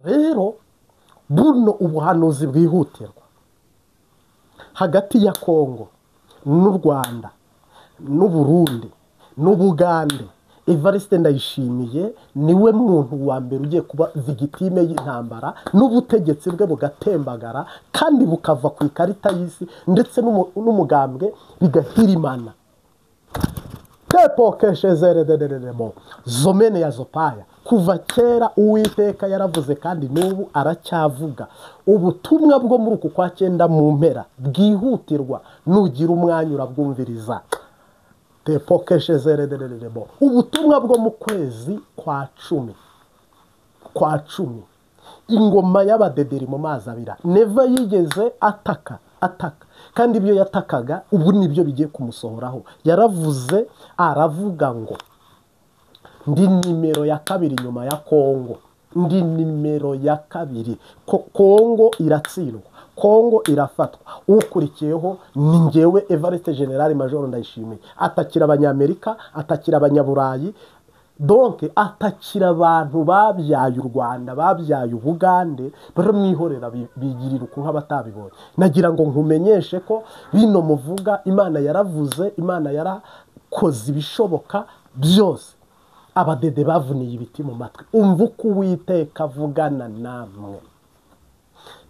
rero buno ubuhanuzi bwihutirwa hagati ya Kongo n'u Rwanda n'u Burundi n'u Bugande. Evariste Ndayishimiye niwe muntu wa mbere ugiye kuba vigitime y'intambara n'ubutegetsi bwe bugatembagara kandi bukava ku ikarita y'isi ndetse n'umugambwe bigahirimana. Tepoke shezere dededemo zomene ya zopaya kuva kera Uwiteka yaravuze kandi n'ubu aracyavuga. Ubutumwa bwo muri uku kwa cyenda mu mpera bwihutirwa nugira umwanya urabwumviriza. Tepoke shezere dededemo ubutumwa bwo mu kwezi kwa cumi ingoma y'abadederi mu mazi abira neva yigeze ataka kandi ibyo yatakaga ubu nibyo bigiye kumusohoraho. Yaravuze aravuga ngo ndi nimero ya kabiri nyuma ya Kongo, ndi nimero ya kabiri. Kongo iratsindwa, Kongo irafatwa, ukurikiyeho ni njyewe Evariste General Major Ndayishimiye. Atakira abanyamerika, atakira abanyaburayi, donc atakira abantu babyaye u Rwanda, babyaye Ubugande, baramwihorera bigirira uko nk'abatabibonye. Nagira ngo nkumenyeshe ko bino muvuga Imana yaravuze, Imana yarakoze ibishoboka byose. Abadede bavuniye ibiti mu matwi. Umva uko Uwiteka avugana namwe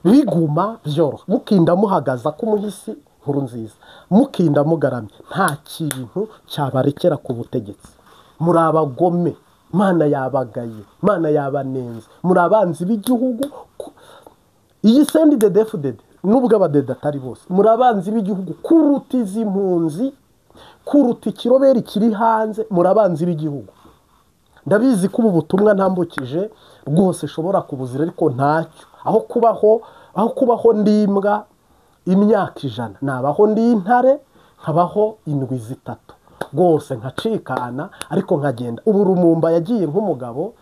biguma byoroha. Mukinda muhagaza ku muhisi nkuru nziza, mukinda mugaramye, nta kintu cyabarekera ku butegetsi. Muri abagome, Mana yabagaye, Mana yabanenze, muri abanzi b'igihugu. Iyi sendi dedefudede nubwo abadede atari bose, muri abanzi b'igihugu kuruta izi mpunzi, kuruta ikiroberi kiri hanze, muri abanzi b'igihugu. Ndabizi ko ubu butumwa ntambukije rwose shobora kubuzira, ariko ntacyo. Aho kubaho ndimbwa imyaka 100, nabaho ndi intare nkabaho indwi zitatu rwose nkacikana ariko nkagenda. Ubu Lumumba yagiye nk'umugabo,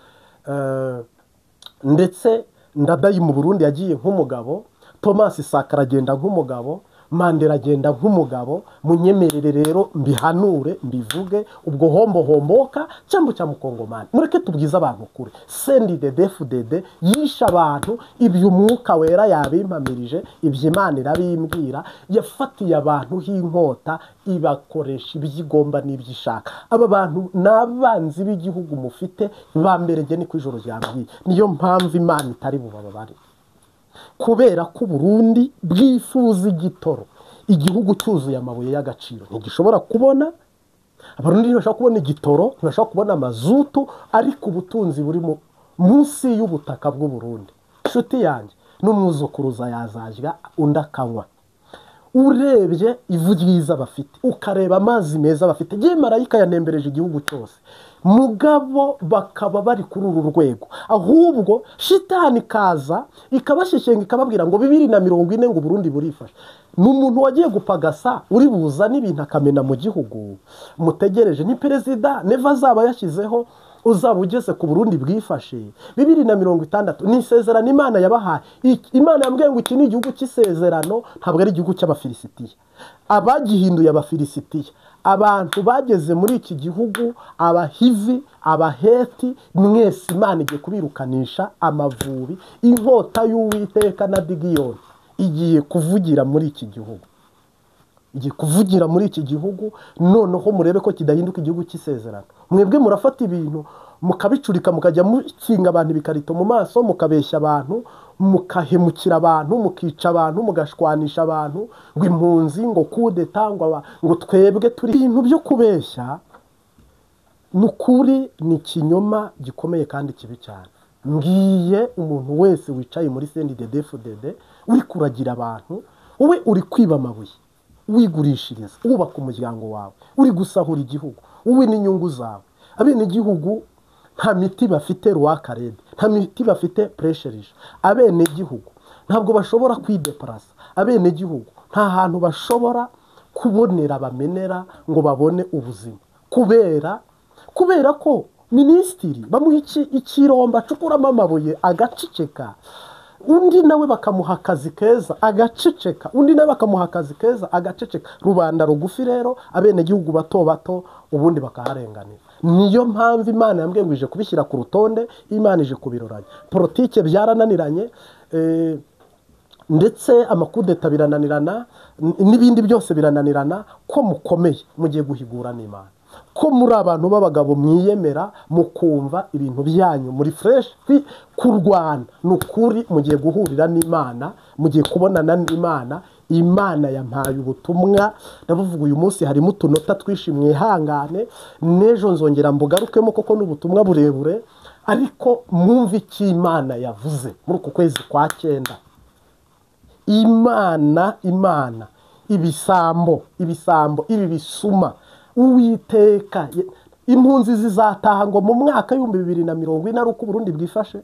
ndetse Ndadayi mu Burundi yagiye nk'umugabo, Thomas Sankara agenda nk'umugabo, Mandela agenda nk'umugabo. Munyemerere rero mbihanure mbivuge ubwo homboka cyangwa cya mukongomani. Mureke tubwiza abantu kure. Sendi dedefudede yisha abantu, ibyo umwuka wera yabimpamirije, ibyo Imana irabimbwira. Yafatiye abantu h'inkota ibakoresha ibyigomba n'ibyishaka. Aba bantu nabanzi b'igihugu mufite bamberege ni kwijoro ryambwiye. Niyo mpamvu Imana itari bubabare, kubera ko Burundi bwifuza igitoro. Igihugu cyuzuye amabuye y'agaciro ntigishobora kubona. Abarundi ntibashaka kubona igitoro, ntibashaka kubona mazutu, ariko ubutunzi buri munsi y'ubutaka bw'u Burundi. Inshuti yanjye n'umwuzukuruza yazajya undi akanywa. Urebye ivu ryiza bafite, ukareba amazi meza bafite, giye marayika yanembereje igihugu cyose, mugabo bakaba bari kuri uru rwego. Ahubwo shitani kaza ikabashishyenga ikababwira ngo 2040 ngo Burundi burifasha. N'umuntu wagiye gupagasa uri buza n'ibintu akamena mu gihugu. Mutegereje ni perezida neva zaba yashyizeho uzaba ugeze ku Burundi bwifashe 2060. Ni isezerano Imana yabahaye. Imana yambwiye ngo iki ni igihugu cy'isezerano, ntabwo ari igihugu cy'abafilisitiya. Abagihinduye abafilisitiya, abantu bageze muri iki gihugu, Abahivi, Abaheti, mwese Imana igiye kubirukanisha amavubi. Inkota y'Uwiteka na Digiyoni igiye kuvugira muri iki gihugu, igiye kuvugira muri iki gihugu. Noneho murebe ko kidahinduka igihugu cy'isezerano. Mwebwe murafata ibintu mukabicurika, mukajya mukinga abantu bikarito mu maso, mukabeshya abantu, mukahemukira abantu, mukica abantu, mugashwanisha abantu, ngo impunzi, ngo kudeta, ngo twebwe turi ibintu byo kubeshya. Nukuri ni kinyoma gikomeye kandi kibi cyane. Ngiye umuntu wese wicaye muri sendi dedefudede uri kuragira abantu, wowe uri kwiba amabuye, wigurishiriza, ubaka umuryango wawe, uri gusahura igihugu, wowe n'inyungu zawe. Abene igihugu nta miti bafite Rwakarede, nta miti bafite presherije. Abene igihugu ntabwo bashobora kwideparasa. Abene igihugu nta hantu bashobora kubonera bamenera ngo babone ubuzima, kubera ko minisitiri bamuha ikiromba acukuramo amabuye agaceceka, undi nawe bakamuha akazi keza agaceceka, undi nawe bakamuha akazi keza agaceceka. Rubanda rugufi rero abene gihugu bato bato ubundi bakaharenganira. niyo mpamvu Imana yambwiye ngo ije kubishyira ku rutonde, Imana ije kubiroranya. Politike byarananiranye, ndetse amakudeta birananirana, n'ibindi byose birananirana, ko mukomeye mugiye guhigura n'Imana, ko muri abantu b'abagabo mwiyemera mukumva ibintu byanyu muri fresh kurwana, n'ukuri mugiye guhurira n'Imana, mugiye kubonana n'Imana. Imana yampaye ubutumwa, ndavuga uyu munsi harimo utunota twishi, mwihangane, n'ejo nzongera mbugarukemo koko n'ubutumwa burebure, ariko mwumve icyo Imana yavuze muri uku kwezi kwa 9. Imana ibisambo ibi bisuma, Uwiteka impunzi zizataha ngo mu mwaka 2040 ari uko Burundi bwifashe,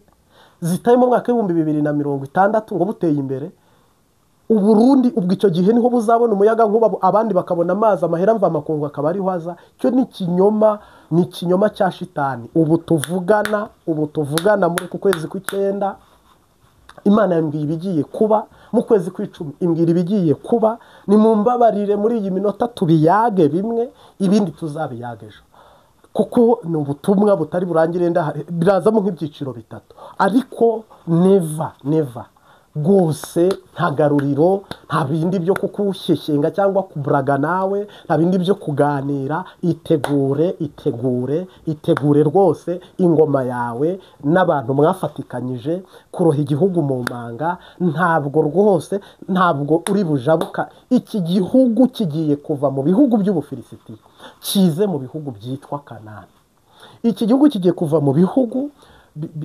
zitaye mu mwaka 2060 ngo buteye imbere. Uburundi ubwo icyo gihe niho buzabona umuyaga nkuba, abandi bakabona amazi, amahera mva makungu akaba ari haza. Cyo ni ikinyoma cya shitani. Ubu tuvugana muri ku kwezi kwa9, Imana yambwiye ibigiye kuba mu kwezi kwa10, imbwira ibigiye kuba. Ni mumbabarire muri iyi minota tubiyage bimwe, ibindi tuzabiyage ejo, kuko ni ubutumwa butari burangire, birazamo nk'ibyiciro bitatu. Ariko never rwose nta garuriro, nta bindi byo kukushyeshyenga cyangwa kuburaga nawe, nta bindi byo kuganira. Itegure rwose ingoma yawe n'abantu mwafatikanyije kuroha igihugu mu manga. Ntabwo uri bujabuka. Iki gihugu kigiye kuva mu bihugu by'Ubufilisitiya kize mu bihugu byitwa Kanani. Iki gihugu kigiye kuva mu bihugu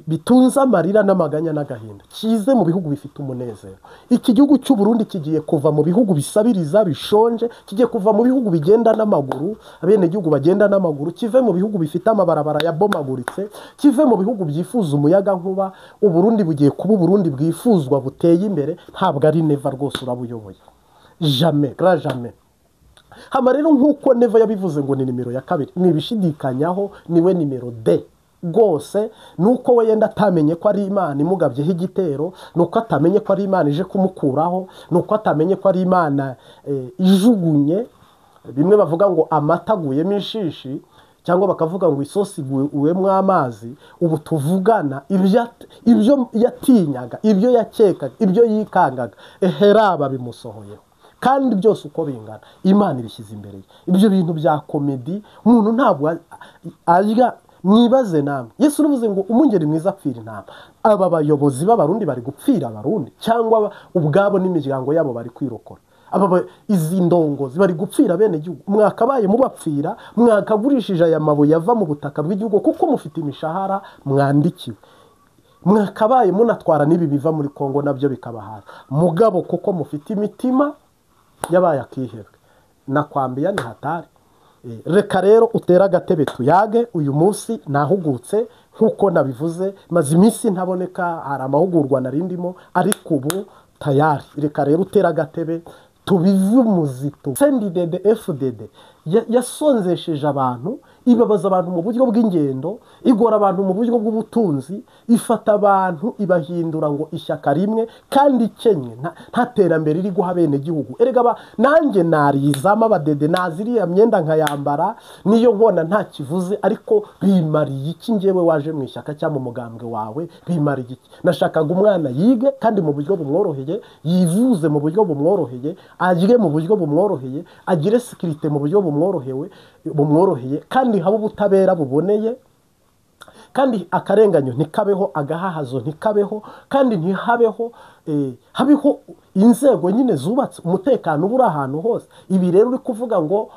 bitunze amarira n'amaganya n'agahinda, kize mu bihugu bifite umunezero. Iki gihugu cy'u Burundi kigiye kuva mu bihugu bisabiriza, bishonje, kigiye kuva mu bihugu bigenda n'amaguru, abene gihugu bagenda n'amaguru, kive mu bihugu bifite amabarabara yabomaguritse, kive mu bihugu byifuza umuyaga nkuba. Uburundi bugiye kuba Uburundi bwifuzwa, buteye imbere. Ntabwo ari neva rwose urabuyoboye, jamais. Hama rero nk'uko neva yabivuze ngo ni nimero ya 2, nibishidikanyaho niwe nimero D rwose. Nuko we yenda atamenye ko ari Imana imugabyeho igitero, nuko atamenye ko ari Imana ije kumukuraho, nuko atamenye ko ari Imana ijugunye. Bimwe bavuga ngo amataguyemo ishishi, cyangwa bakavuga ngo isosi iguwemo amazi. Ubu tuvugana ibyo yatinyaga, ibyo yakekaga, ibyo yikangaga, heraba bimusohoyeho. Kandi byose uko bingana Imana ibishyize imbere ye. Ibyo bintu bya komedi umuntu ntabwo arya. Mwibaze namwe, Yesu uruvuze ngo umungeri mwiza apfira intama. Aba bayobozi b'Abarundi bari gupfira Abarundi, cyangwa ubwabo n'imiryango yabo bari kwirokora? Izi ndongozi bari gupfira bene gihugu. Mwakabaye mubapfira, mwakagurishije aya mabuye ava mu butaka bw'igihugu kuko mufite imishahara mwandikiwe. Mwakabaye munatwara n'ibi biva muri Kongo nabyo bikabahaza. Mugabo kuko mufite imitima yabaye akihebwe, nakwambiya ni hatari. Reka rero utera agatebe tuyage. Uyu munsi nahugutse nkuko nabivuze, maze iminsi ntaboneka, hari amahugurwa narindimo, ariko ubu tayari. Reka rero utera agatebe tubive umuzito. CNDD FDD yasonzesheje abantu, ibabaza abantu mu buryo bw'ingendo, igora abantu mu buryo bw'ubutunzi, ifata abantu ibahindura ngo ishyaka rimwe kandi ikenye, nta terambere iri guha bene gihugu. Erega nanjye narizama abadede, naziriya myenda nkayambara, niyo nkona nta kivuze, ariko bimariye iki njyewe waje mu ishyaka cyangwa mu mugambwe wawe? Bimariye iki? Nashakaga umwana yige kandi mu buryo bumworoheye, yivuze mu buryo bumworoheye, agire mu buryo bumworoheye, agire sécurité mu buryo bumworoheye, kandi haba ubutabera buboneye, kandi akarenganyo ntikabeho, agahahazo ntikabeho, kandi ntihabeho habeho inzego nyine zubatse, umutekano ubura ahantu hose. Ibi rero uri kuvuga ngo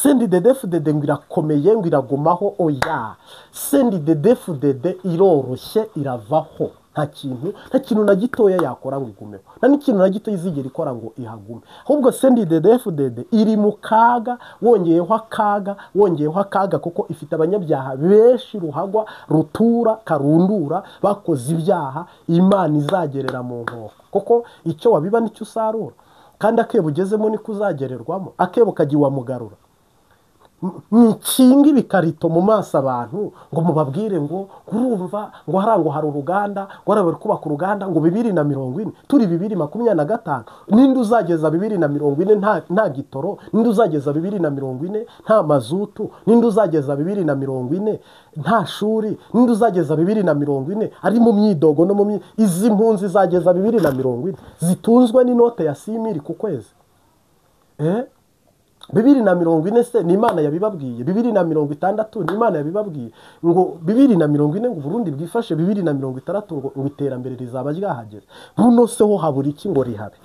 CNDD FDD ngo irakomeye, ngo iragumaho. Oya, CNDD FDD iroroshye, iravaho. Nta kintu na gitoya yakora ngo igumeho, nta n'ikintu na gito izigera ikora ngo ihagume. Ahubwo CNDD FDD iri mu kaga, wongeyeho akaga, kuko ifite abanyabyaha benshi ruhagwa, rutura, karundura, bakoze ibyaha. Imana izagerera mu nkoko, kuko icyo wabiba nicyo usarura, kandi akebo ugezemo niko uzagererwamo. Akebo kagiye wamugarura. mwikinga ibikarito mu maso abantu ngo mubabwire ngo urumva ngo harango hari uruganda ngo bari kubaka uruganda ngo 2040 turi 2025 ninde uzageza 2040 nta gitoro, ninde uzageza 2040 nta mazutu, ninde uzageza 2040 nta shuri, ninde uzageza 2040 ari mu myidogo no mu izi mpunzi zageza 2040 zitunzwe n'inote ya 6000 ku kwezi. 2040 se ni Imana yabibabwiye, 2060 ni Imana yabibabwiye ngo 2040 ngo Burundi bwifashe 2060 ngo iterambere rizaba ryahageze. Buno se ho habura iki ngo rihabe?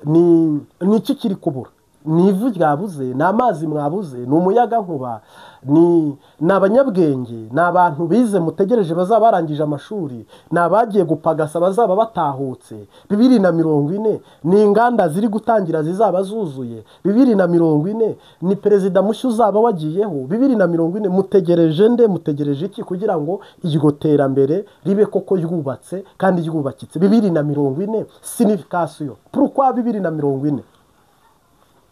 Ni iki kiri kubura? Ni ivu ryabuze, ni amazi mwabuze, ni umuyaga nkuba, ni abanyabwenge, ni abantu bize mutegereje bazaba barangije amashuri, ni abagiye gupagasa bazaba batahutse. 2040 ni inganda ziri gutangira zizaba zuzuye. 2040 ni perezida mushya uzaba wagiyeho. 2040 mutegereje nde? Mutegereje iki kugira ngo iryo terambere ribe koko ryubatse kandi ryubakitse? 2040 signification. Pourquoi 2040?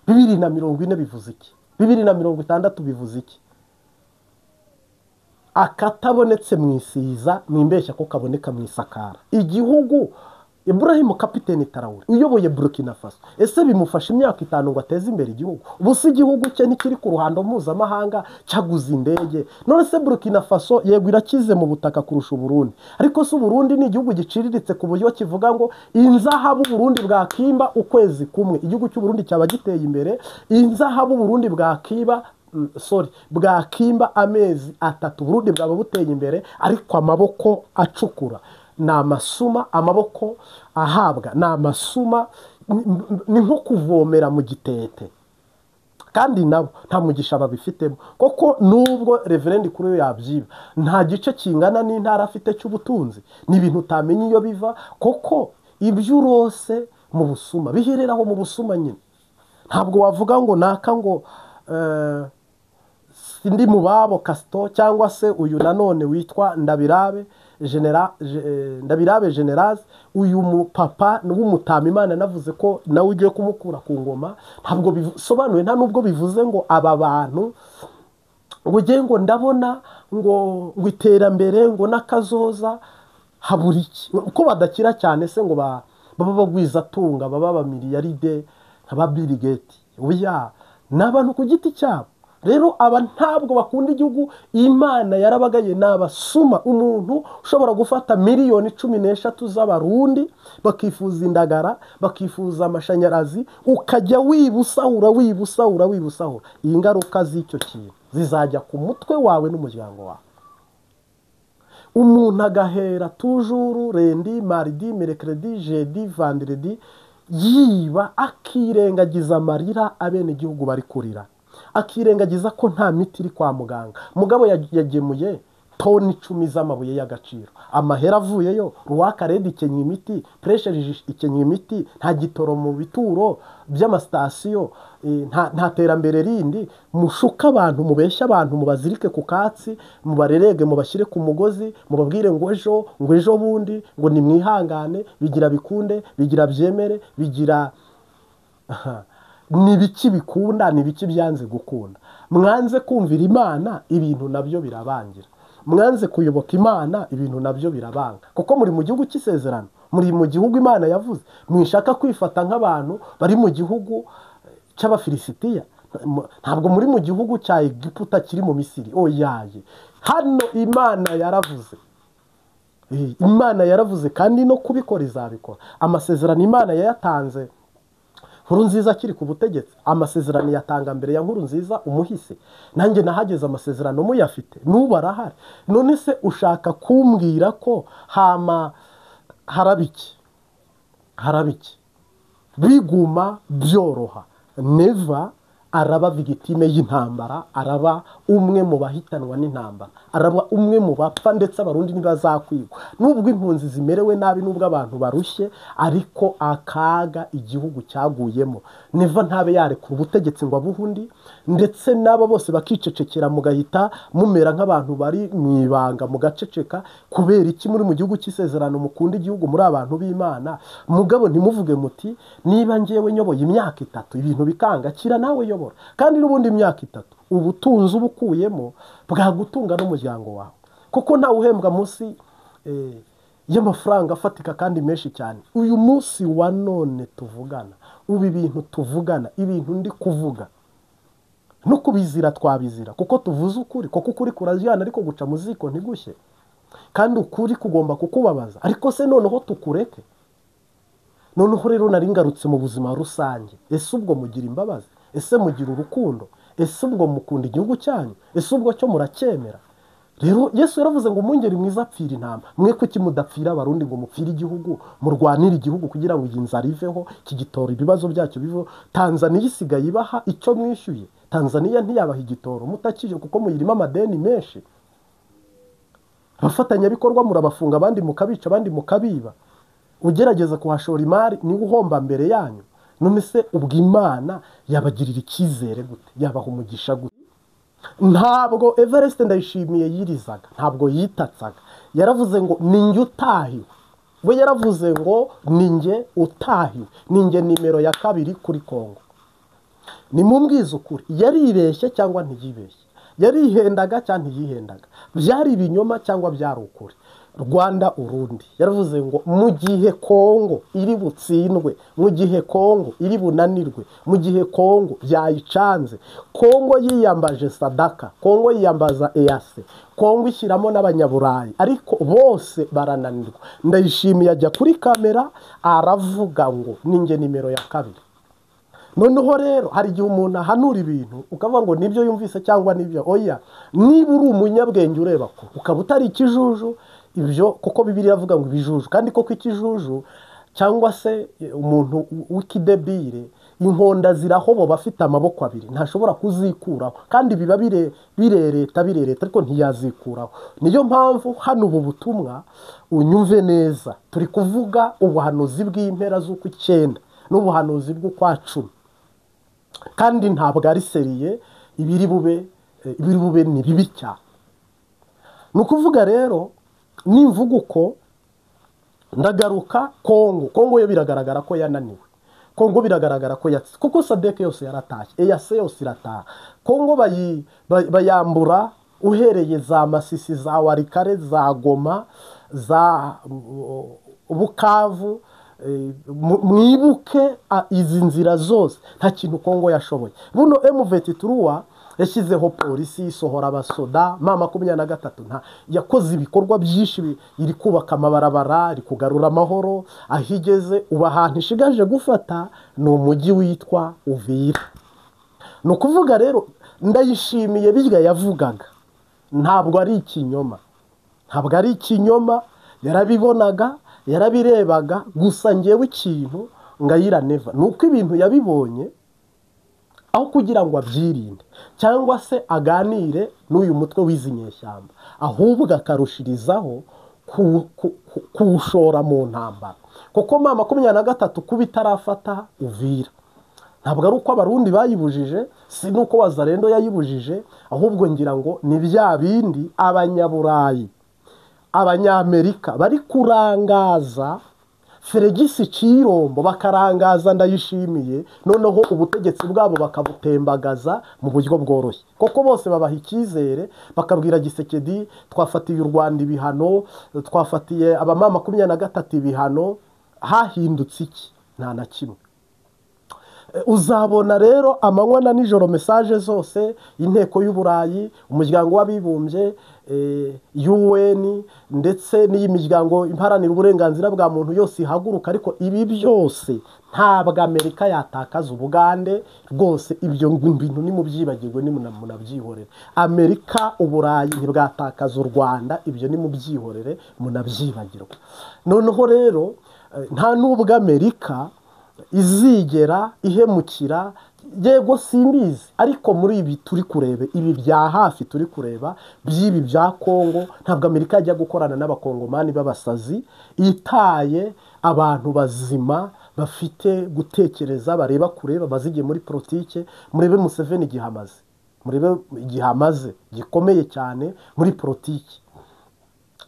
2040 bivuze iki? 2060 bivuze iki? Akatabonetse mwisiza mwimbeshya ko kaboneka mwisakara. Igihugu Ibrahim Kapiteni Traoré uyoboye Burkina Faso, ese bimufasha imyaka 5 ngo ateze imbere igihugu? Ubusi igihugu cye nikiri ku ruhando mpuzamahanga cyaguze indege. None se Burkina Faso yego irakize mu butaka kurusha Burundi, ariko se Burundi ni igihugu giciriritse ku buryo kivuga ngo inzahabu Burundi bwakimba ukwezi kumwe igihugu cy'u Burundi cyaba giteye imbere, inzahabu Burundi bwakimba amezi 3 Burundi bwaba buteye imbere, ariko amaboko acukura ni amasuma, amaboko ahabwa ni amasuma, ni nko kuvomera mu gitete, kandi nabo nta mugisha babifitemo. Koko nubwo reverend kuri yo yabyiba, nta gice kingana n'intara afite cy'ubutunzi, ni ibintu utamenye iyo biva. Koko ibyo urose mu busuma bihereraho mu busuma nyine. Ntabwo wavuga ngo naka ngo sindi mu babo Kasto cyangwa se uyu nanone witwa Ndabirabe Generaz, uyu mupapa w'umutama Imana navuze ko nawe ugiye kumukura ku ngoma. Ntabwo bisobanuye, nta nubwo bivuze ngo aba bantu ugiye ngo ndabona ngo iterambere ngo n'akazoza habura iki, uko badakira cyane se ngo baba bagwiza tunga, baba ba miliyaride nk'aba Bill Gates. Oya, n'abantu ku giti cyabo. Rero aba ntabwo bakunda igihugu. Imana yarabagaye n'abasuma. Umuntu ushobora gufata miliyoni 13 z'abarundi bakifuza indagara, bakifuza amashanyarazi, ukajya wibusahura. Iyi ngaruka z'icyo kintu zizajya ku mutwe wawe n'umuryango wawe. Umuntu agahera toujours lundi, mardi, mercredi, jeudi, vendredi yiba, akirengagiza amarira abene igihugu bari kurira, akirengagiza ko nta miti iri kwa muganga. Mugabo yagemuye toni 10 z'amabuye y'agaciro, amahera avuyeyo, Rwakarede ikenye imiti, pressure ikenye imiti, nta gitoro mu bituro by'amasitasiyo, nta terambere rindi. Mushuka abantu, mubeshya abantu, mubazirike ku katsi, mubarerege, mubashyire ku mugozi, mubabwire ngo ejo bundi, ngo nimwihangane, bigira bikunde, bigira byemere, bigira nibiki bikunda, nibiki byanze gukunda. Mwanze kumvira Imana, ibintu nabyo birabangira. Mwanze kuyoboka Imana, ibintu nabyo birabanga. Kuko muri mu gihugu cy'isezerano, muri mu gihugu Imana yavuze. Mwishaka kwifata nk'abantu bari mu gihugu cy'Abafilisitiya. Ntabwo muri mu gihugu cya Egiputa kiri mu Misiri. Oyaye, hano Imana yaravuze. Imana yaravuze kandi no kubikora izabikora. Amasezerano Imana yayatanze Nkurunziza kiri ku butegetsi. Amasezerano yatanga mbere ya Nkurunziza umuhise. Nanjye nahageze amasezerano muyafite, nubu arahari. None se ushaka kumbwira ko harabiki biguma byoroha? Neva araba victime y'intambara, araba umwe mu bahitanwa n'intambara, araba umwe mu bapfa, ndetse abarundi ntibazakwigwa. Nubwo impunzi zimerewe nabi, nubwo abantu barushye, ariko akaga igihugu cyaguyemo. Neva ntabe yarekura ubutegetsi ngo abuhundi, ndetse n'abo bose bakicecekera, mugahita mumera nk'abantu bari mu ibanga, mugaceceka. Kubera iki muri mu gihugu cy'isezerano mukunda igihugu, muri abantu b'Imana? Mugabo ntimuvuge muti niba ngewe nyoboye imyaka 3 ibintu bikanga, kira nawe yoboye. ushobora kandi n'ubundi imyaka 3 ubutunzi ubukuyemo bwagutunga n'umuryango wawe kuko ntawe uhembwa munsi y'amafaranga afatika kandi menshi cyane. Uyu munsi wa none tuvugana ubu ibintu tuvugana ibintu ndi kuvuga no kubizira twabizira kuko tuvuze ukuri kuko ukuri kuraziyana ariko guca muziko ntigushye kandi ukuri kugomba kukubabaza ariko se noneho tukureke. Noneho rero nari ngarutse mu buzima rusange. Ese ubwo mugira imbabazi? Ese mugira urukundo? Ese ubwo mukunda igihugu cyanyu? Ese ubwo cyo muracyemera? Rero Yesu yaravuze ngo umwungeri mwiza apfira intama. Mwe kuki mudapfira abarundi ngo mupfire igihugu murwanira igihugu kugira ngo iyi nzara iveho kigitora ibibazo byacyo biveho? Tanzania isigaye ibaha icyo mwishyuye. Tanzania ntiyabaha igitoro mutakije kuko muyirimo amadeni menshi. Abafatanyabikorwa murabafunga abandi mukabica abandi mukabiba. Ugerageza kuhashora imari ni uhomba mbere yanyu. None se ubwo Imana yabagirira icyizere gute? Yabaha umugisha gute? Ntabwo Everest Ndayishimiye yirizaga, ntabwo yitatsaga. Yaravuze ngo ninjye utahiwe. We yaravuze ngo ninjye utahiwe. Ninjye nimero ya 2 kuri Kongo. Nimumbwize ukuri, yaribeshye cyangwa ntiyibeshye? Yarihendaga cyangwa ntiyihendaga? Byari ibinyoma cyangwa byari ukuri? Rwanda Urundi yaravuze ngo mu gihe Kongo iri butsindwe, mu gihe Kongo iri bunanirwe, mu gihe Kongo byayicanze, Kongo yiyambaje Sadaka, Kongo yiyambaza EAC, Kongo ishyiramo n'abanyaburayi ariko bose barananirwa. Ndayishimiye ajya kuri kamera aravuga ngo ninjye nimero ya 2. Noneho rero hari igihe umuntu ahanura ibintu ukavuga ngo nibyo yumvise cyangwa nibyo oya. Niba uri umunyabwenge ureba ko ukaba utari ikijuju ibyo kuko Bibiliya iravuga ngo ibijuju kandi koko ikijuju cyangwa se umuntu w'ikidebire inkonda zirahobo bafite amaboko 2 ntashobora kuzikuraho kandi biba birereta ariko ntiyazikuraho. Niyo mpamvu hano ubu butumwa unyumve neza turi kuvuga ubuhanuzi bw'impera z'uko 9 n'ubuhanuzi bw'ukwa 10 kandi ntabwo ari seriye. Ibiri bube ni bibi cyane. Nukuvuga rero nimvuga uko ndagaruka Kongo yo biragaragara ko yananiwe. Kongo biragaragara ko yatse kuko Sadek yose yaratashye, EAC yose irataha. Kongo bayambura uhereye za Masisi, za Warikare, za Goma, za Bukavu. Mwibuke izi nzira zose nta kintu Kongo yashoboye. Buno M23 yashyizeho polisi isohora abasoda M23 nta yakoze ibikorwa byinshi, iri kubaka amabarabara, iri kugarura amahoro. Ahigeze uba ahantu ishigaje gufata ni umujyi witwa Uvira. No kuvuga rero Ndayishimiye bijya yavugaga ntabwo ari ikinyoma, ntabwo ari ikinyoma. Yarabibonaga yarabirebaga gusa ngewe ikintu ngayira neva nuko ibintu yabibonye aho kugira ngo abyirinde cyangwa se aganire n'uyu mutwe w'izinyeshyamba ahubwo akarushirizaho kuwushora mu ntambara kuko M23 kuba itarafata Uvira ntabwo ari uko abarundi bayibujije, si nuko Wazalendo yayibujije, ahubwo ngira ngo ni bya bindi abanyaburayi Abanyamerika bari kurangaza Feregisi Cirombo, bakarangaza Ndayishimiye, noneho ubutegetsi bwabo bakabutembagaza mu buryo bworoshye. Koko bose babaha icyizere, bakabwira Gisekedi twafatiye u Rwanda ibihano, twafatiye abamama 23 ibihano. Hahindutse iki? Nta na kimwe. Uzabona rero amanywa na nijoro message zose inteko y'Uburayi, umuryango w'abibumbye, UN ndetse n'iyimiryango imparanira uburenganzira bwa muntu yose ihaguruka. Ariko ibi byose ntabwo Amerika yatakaza Ubugande rwose. Ibyo bintu ni mubyibagirwe, ni munabyihorere. Amerika Uburayi ntibwatakaza u Rwanda, ibyo ni mubyihorere munabyibagirwa. Noneho rero nta nubwo Amerika izigera ihemukira, yego simbizi, ariko muri ibi turi kureba, ibi bya hafi turi kureba by'ibi bya Kongo, ntabwo Amerika yajya gukorana n'abakongomani b'abasazi, itaye abantu bazima bafite gutekereza, bareba kureba, bazigiye muri politike. Murebe Museveni igihamaze, murebe igihamaze gikomeye cyane muri politike.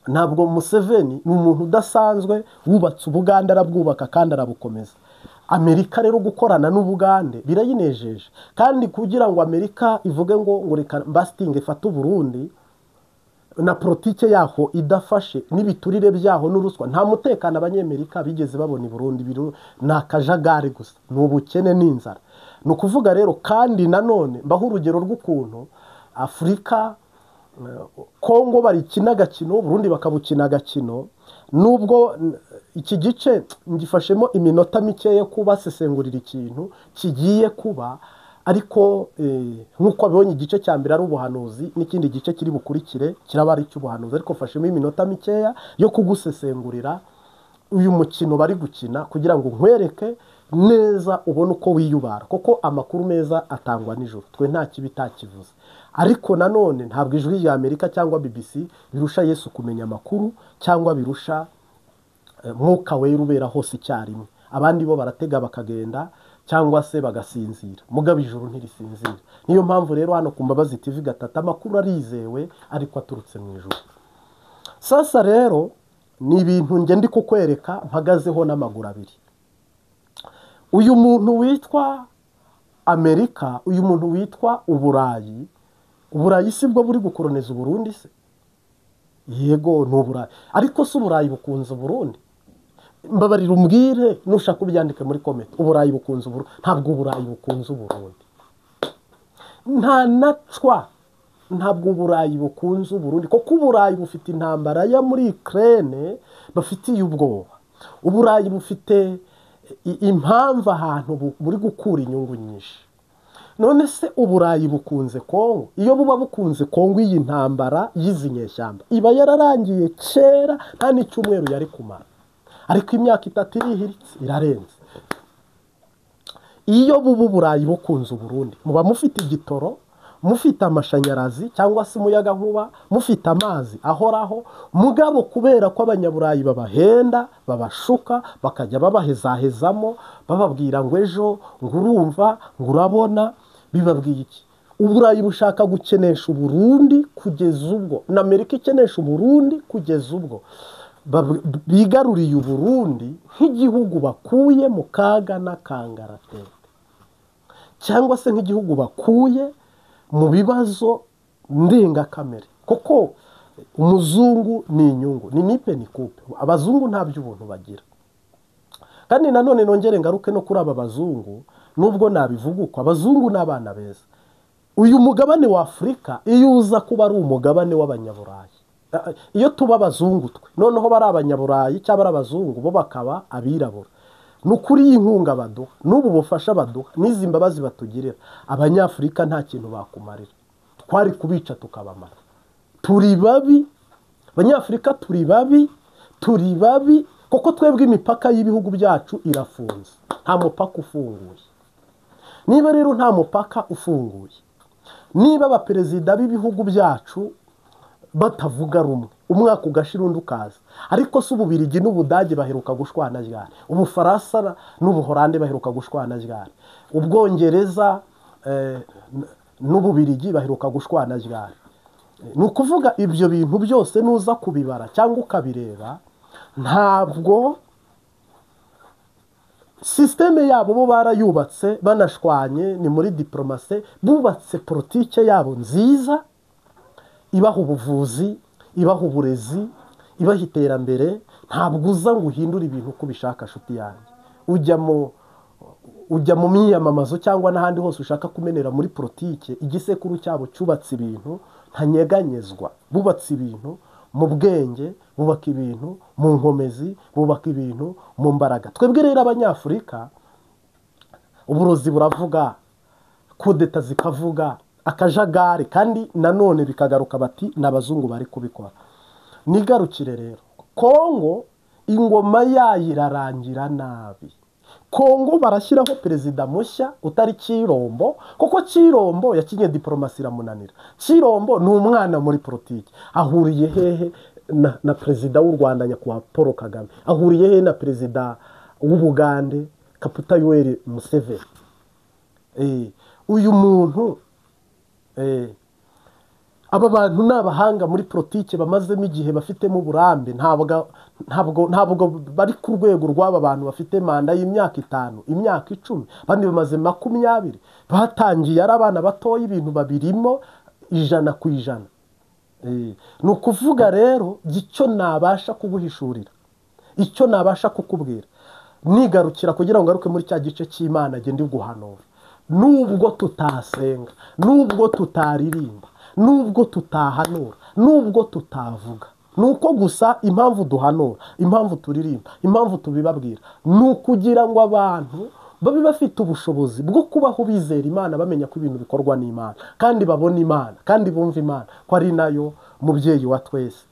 Ntabwo Museveni ni umuntu udasanzwe, wubatse Ubuganda arabwubaka kandi arabukomeza. Amerika rero gukorana n'Ubugande birayinejeje, kandi kugira ngo Amerika ivuge ngo reka mbasitinge ifate Burundi na politike yaho idafashe n'ibiturire byaho n'uruswa, nta mutekano abanyamerika bigeze babona i Burundi, ni akajagari gusa, ni ubukene n'inzara. Ni ukuvuga rero, kandi nanone mbaho urugero rw'ukuntu Afurika, Kongo barikina agakino, Burundi bakabukina agakino, nubwo iki gice ngifashemo iminota mikeya kuba sesengurira ikintu kigiye kuba, ariko nk'uko abibonye igice cya mbere ari ubuhanuzi n'ikindi gice kiri bukurikire kiraba ari icy'ubuhanuzi, ariko mfashemo iminota mikeya yo kugusesengurira uyu mukino bari gukina kugira ngo nkwereke neza ubone uko wiyubara, kuko amakuru meza atangwa nijoro, twe nta kibi takivuze. Ariko nanone ntabwo ijwi rya Amerika cyangwa BBC birusha Yesu kumenya amakuru, cyangwa birusha Mwuka Wera ubera hose icyarimwe. Abandi bo baratega bakagenda cyangwa se bagasinzira, mugabo ijuru ntirisinzira. Niyo mpamvu rero hano ku Mbabazi TV gatatu amakuru arizewe ariko aturutse mu ijuru. Sasa rero ni ibintu nge ndi kukwereka mpagazeho n'amaguru abiri. Uyu muntu witwa Amerika, uyu muntu witwa Uburayi, Uburayi si bwo buri gukoloniza Burundi se? Yego ni Uburayi, ariko si Uburayi bukunze Burundi? Mbabarira umbwire nushaka ubyandike muri comment. Uburayi bukunze Burundi? Ntabwo Uburayi bukunze Burundi, nta nacwa. Ntabwo Uburayi bukunze Burundi, kuko Uburayi bufite intambara ya muri Ukraine bafitiye ubwoba. Uburayi bufite impamvu ahantu buri gukura inyungu nyinshi. None se Uburayi bukunze Kongo? Iyo buba bukunze Kongo, iyi ntambara y'izi nyeshyamba iba yararangiye kera, nta n'icyumweru yari kumara. Ariko imyaka 3 irihiritse, irarenze. Iyo buba Uburayi bukunze Burundi, muba mufite igitoro, mufite amashanyarazi cyangwa se umuyaga nkuba, mufite amazi ahoraho, mugabo kubera ko abanyaburayi babahenda, babashuka, bakajya babahezahezamo, bababwira ngo ejo, ngo urumva, ngo urabona, bibabwiye iki? Uburayi bushaka gukenesha Burundi kugeza ubwo, na Amerika ikenesha Burundi kugeza ubwo bigaruriye Burundi nk'igihugu bakuye mu kaga n'akangaratete, cyangwa se nk'igihugu bakuye mu bibazo ndengakamere. Kuko umuzungu ni inyungu, ni nipe ni kupe. Abazungu nta by'ubuntu bagira. Kandi nanone nongere ngaruke no kuri aba bazungu, nubwo nabivuga uko abazungu n'abana beza. Uyu mugabane wa Afurika iyo uza kuba ari umugabane w'abanyaburayi, iyo tuba abazungu twe noneho bari abanyaburayi cyangwa ari abazungu bo bakaba abirabura, nukuri y'inkunga baduha, n'ubu bufasha baduha, n'izi mbabazi batugirira, abanyafurika nta kintu bakumarira. Twari kubica tukabamara. Turi babi, abanyafurika turi babi, turi babi, kuko twebwe imipaka y'ibihugu byacu irafunze, nta mupaka ufunguye. Niba rero nta mupaka ufunguye, niba abaperezida b'ibihugu byacu batavuga rumwe, umwaka ugashira undi ukaza, ariko si Ububirigi n'Ubudage baheruka gushwana ryari? Ubufaransa n'Ubuholande baheruka gushwana ryari? Ubwongereza n'Ububirigi baheruka gushwana ryari? Ni ukuvuga ibyo bintu byose nuza kubibara cyangwa ukabireba, ntabwo systeme yabo bo barayubatse banashwanye, ni muri diplomasi bubatse politike yabo nziza, ibaha ubuvuzi, ibaha uburezi, ibaha iterambere. Ntabwo uza ngo uhindure ibintu uko ubishaka shuti yanjye. Ujya mu myiyamamazo cyangwa n'ahandi hose ushaka kumenera muri politike, igisekuru cyabo cyubatse ibintu ntanyeganyezwa. Bubatse ibintu mu bwenge, bubaka ibintu mu nkomezi, bubaka ibintu mu mbaraga. Twebwe rero abanyafurika, uburozi buravuga, kudeta zikavuga, akajagari, kandi nanone bikagaruka bati n'abazungu bari kubikora. Nigarukire rero, Kongo ingoma yayirarangira nabi. Kongo barashyiraho perezida mushya utari Chirombo, kuko Chirombo yakinye diplomasi iramunanira. Chirombo ni umwana muri politiki. Ahuriye hehe na perezida w'u Rwanda nyakubahwa Paul Kagame? Ahuriye hehe na perezida w'Ubugande Kaguta Yoweri Museveni? Uyu muntu aba bantu ni abahanga muri politiki bamazemo igihe bafitemo uburambe, ntabwo bari ku rwego rw'aba bantu bafite manda y'imyaka 5 imyaka 10, abandi bamaze 20, batangiye ari abana batoya, ibintu babirimo 100%. Ni ukuvuga rero icyo nabasha kuguhishurira, icyo nabasha kukubwira, nigarukira kugira ngo ngaruke muri cya gice cy'Imana ndi guhanura. Nubwo tutasenga, nubwo tutaririmba, nubwo tutahanura, nubwo tutavuga, nuko gusa impamvu duhanura, impamvu turirimba, impamvu tubibabwira, nukugira ngo abantu babe bafite ubushobozi bwo kubaho bizera Imana, bamenya ko ibintu bikorwa n'Imana, kandi babona Imana, kandi bumva Imana ko ari nayo mubyeyi wa twese.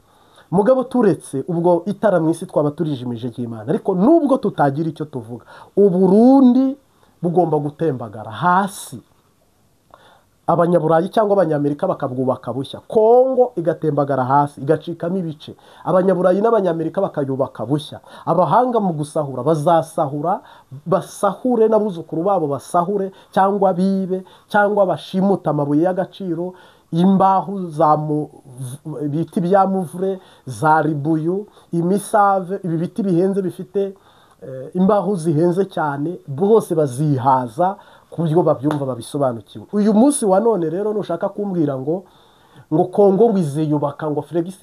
Mugabo turetse ubwo itara mu isi twaba turijimije ry'Imana, ariko nubwo tutagira icyo tuvuga, Uburundi bugomba gutembagara hasi, Abanyaburayi cyangwa Abanyamerika bakabwubaka bushya, Kongo igatembagara hasi igacikamo ibice, Abanyaburayi n'Abanyamerika bakayubaka bushya. Abahanga mu gusahura bazasahura, basahure n'abuzukuru babo basahure, cyangwa bibe, cyangwa bashimuta amabuye y'agaciro, imbaho biti bya muvure, za ribuyu, imisave, ibi biti bihenze bifite imbaho zihenze cyane, bose bazihaza ku buryo babyumva babisobanukiwe. Uyu munsi wa none rero nushaka kumbwira ngo Kongo wizeyubaka, ngo Felix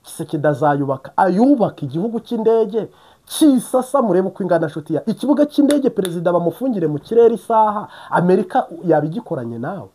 Tshisekedi azayubaka, ayubaka igihugu cy'indege Kisasa, murebe uko ingana nshuti ya ikibuga cy'indege, perezida bamufungire mu kirere isaha, Amerika yabigikoranye nawe.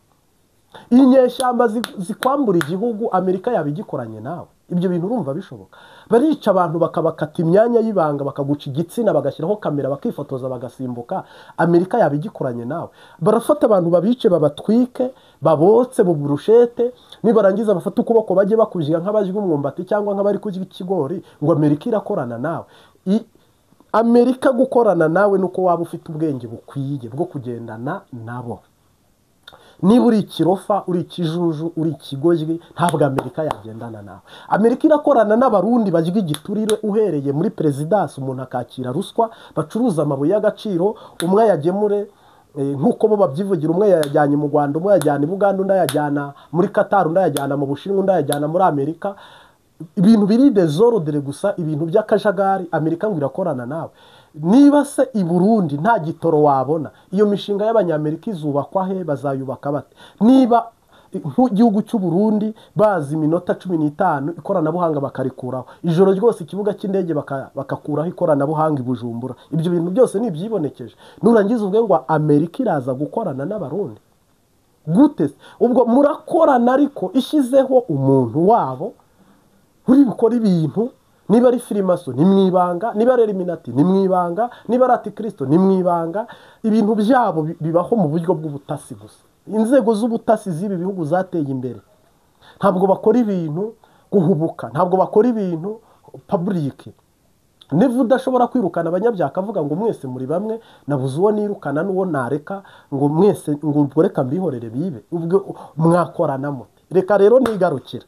Inyeshyamba zikwambura igihugu, Amerika yabigikoranye nawe. Ibyo bintu urumva bishoboka? Barica abantu bakabakata imyanya y'ibanga, bakaguca igitsina, bagashyiraho kamera, bakifotoza, bagasimbuka, Amerika yabigikoranye nawe. Barafata abantu babice, babatwike, babotse mu burushete, nibarangiza bafata ukuboko bajye bakujiga nk'abajya umwumbati cyangwa nk'abari kurya ikigori, ngo Amerika irakorana nawe. Amerika gukorana nawe nuko waba ufite ubwenge bukwiye bwo kugendana nabo. Niba uri ikirofa, uri ikijuju, uri ikigojwi, ntabwo Amerika yagendana nawe. Amerika irakorana n'Abarundi bajya igiturire, uhereye muri perezidansi, umuntu akakira ruswa, bacuruza amabuye y'agaciro, umwe yagemure nk'uko bo babyivugira, umwe yajyanye mu Rwanda, umwe yajyana i Buganda, undi yajyana muri Qatar, undi yajyana mu Bushinwa, undi yajyana muri Amerika. Ibintu biri desordre gusa, ibintu by'akajagari. Amerika ngo irakorana nawe. Niba se i Burundi nta gitoro wabona, iyo mishinga y'Abanyamerika izubakwa he? Bazayubaka bate? Niba nk'igihugu cy'u Burundi bazi iminota 15 ikoranabuhanga bakarikuraho, ijoro ryose ikibuga cy'indege bakakuraho ikoranabuhanga i Bujumbura, ibyo bintu byose nibyibonekeje. Nurangiza ubwe ngo Amerika iraza gukorana n'Abarundi gute? Ubwo murakorana, ariko ishyizeho umuntu wabo uri gukora ibintu. Niba ari Freemason ni mwibanga, niba ari Illuminati ni mwibanga, niba ari Antikristo ni mwibanga. Ibintu byabo bibaho mu buryo bw'ubutasi gusa. Inzego z'ubutasi z'ibi bihugu zateye imbere, ntabwo bakora ibintu guhubuka, ntabwo bakora ibintu public. Niba udashobora kwirukana abanyabyaha akavuga ngo mwese muri bamwe, nabuze uwo nirukana n'uwo nareka, ngo mwese ngo reka mbihorere bibe, ubwo mwakorana mute? Reka rero nigarukira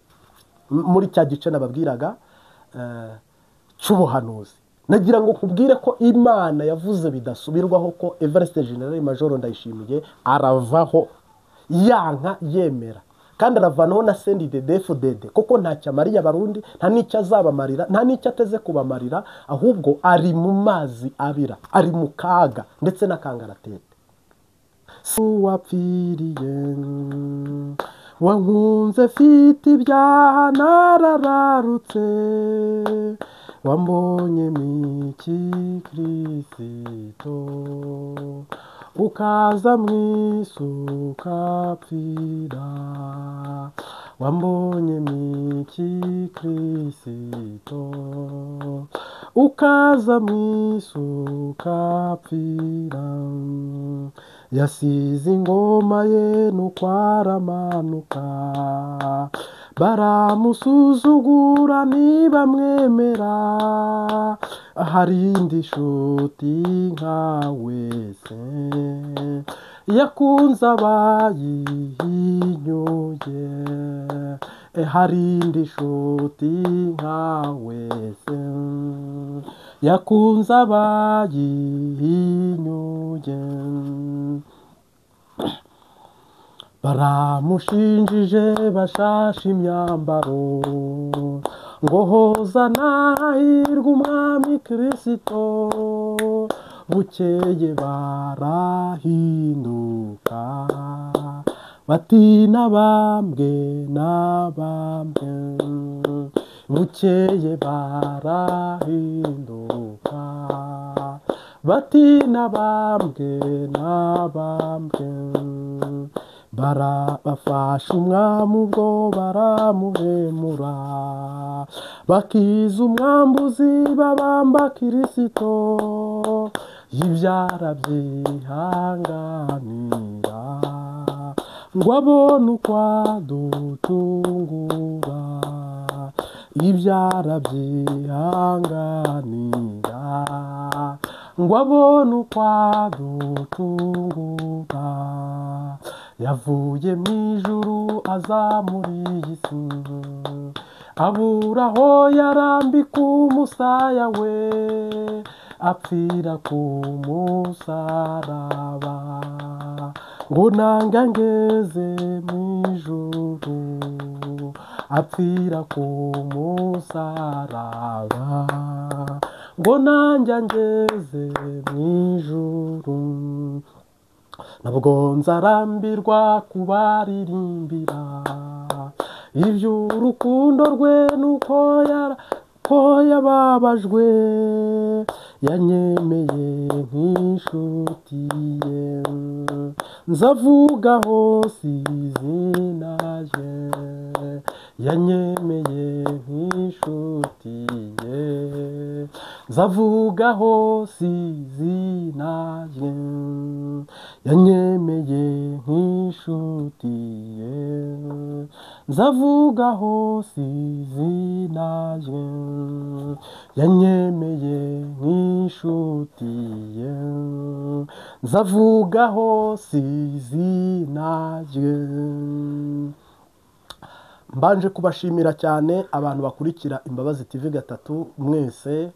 muri cya gice nababwiraga cy'ubuhanuzi. Nagira ngo kubwire ko Imana yavuze bidasubirwaho ko Evariste General Major Ndayishimiye aravaho, yanka yemera, kandi aravanaho na CNDD-FDD, kuko ntacyo amariye Abarundi, nta n'icyo azabamarira, nta n'icyo ateze kubamarira, ahubwo ari mu mazi abira, ari mu kaga ndetse n'akangaratete. Wapfiriye wankunze fite ibyaha narararutse, wambonye mwiki Kristo, ukaza mwisuka pfira, wambonye mwiki Kristo, ukaza mwisuka pfira. Yasize ingoma ye nuko aramanuka, baramusuzugura ntibamwemera, hari indi nshuti nka wese, yakunze abayihinyuye, hari indi nshuti nka wese, yakunze abayihinyuye. baramushinjije bashashe imyambaro ngo hozana hahirwa umwami Kristo, bukeye barahinduka bati nabambwe nabambwe, bukeye barahinduka bati nabambwe nabambwe, barabafasha umwami ubwo baramuhemura, bakiza umwambuzi babamba Kristo, ibyara byihanganira ngo abone uko adutungura, ibyara byihanganira ngo abone uko adutungura, yavuye mu ijuru aza muri iyi si, abura aho yarambika umusaya we, apfira ku musaraba, ngo nanga ngeze mu ijuru, apfira ku musaraba, ngo nanjye ngeze mu ijuru. Nabwo nzarambirwa kubaririmbira iby'urukundo rwe nuko yababajwe, yanyemeye nk'inshuti ye, nzavuga hose izina rye, yanyemeye nk'inshuti ye, nzavuga hose izina rye, yanyemeye nk'inshuti ye, nzavuga hose izina rye, yanyemeye nk'inshuti ye, nzavuga hose izina rye. Mbanje kubashimira cyane abantu bakurikira Imbabazi TV gatatu mwese,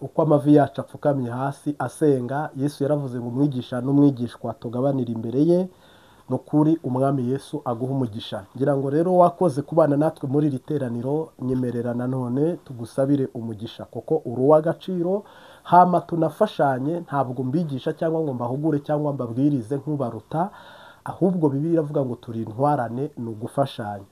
uko amavi yacu apfukamye hasi asenga. Yesu yaravuze ngo umwigisha n'umwigishwa tugabanira imbere ye, nukuri umwami Yesu aguha umugisha. Ngira ngo rero wakoze kubana natwe muri iri teraniro, nyemerera nanone tugusabire umugisha kuko uri uw'agaciro, hama tunafashanye, ntabwo mbigisha cyangwa ngo mbahugure cyangwa mbabwirize nk'ubaruta, ahubwo Bibiliya iravuga ngo turi intwarane, ni ugufashanya.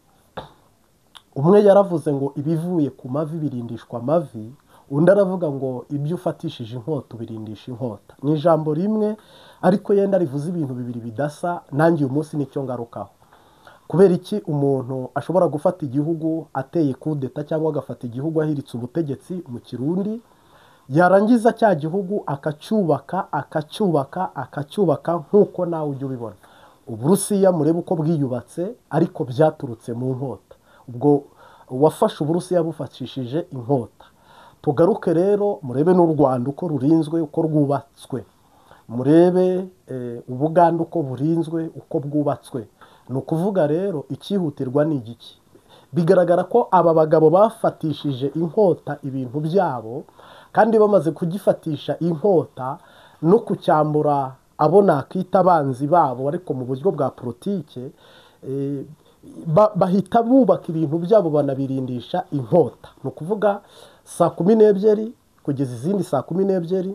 Umwe yaravuze ngo ibivuye ku mavi birindishwa amavi, undi aravuga ngo ibyo ufatishije inkota ubirindisha inkota. Ni ijambo rimwe ariko yenda rivuze ibintu bibiri bidasa. Nanjye uyu munsi nicyo ngarukaho. Kubera iki umuntu ashobora gufata igihugu ateye kudeta cyangwa agafata igihugu ahiritse ubutegetsi mu Kirundi, yarangiza cya gihugu akacyubaka nk'uko nawe ujya ubibona. Uburusiya murebe uko bwiyubatse, ariko byaturutse mu nkota. Ubwo wafashe Uburusiya bufashishije inkota. Tugaruke rero murebe n'u Rwanda uko rurinzwe, uko rwubatswe. Murebe Ubuganda uko burinzwe, uko bwubatswe. Ni ukuvuga rero icyihutirwa ni igiki? Bigaragara ko aba bagabo bafatishije inkota ibintu byabo, kandi bamaze kugifatisha inkota no kucyambura abo nakita abanzi babo ariko mu buryo bwa politike, bahita bubaka ibintu byabo banabirindisha inkota. Ni ukuvuga 12:00 kugeza izindi 12:00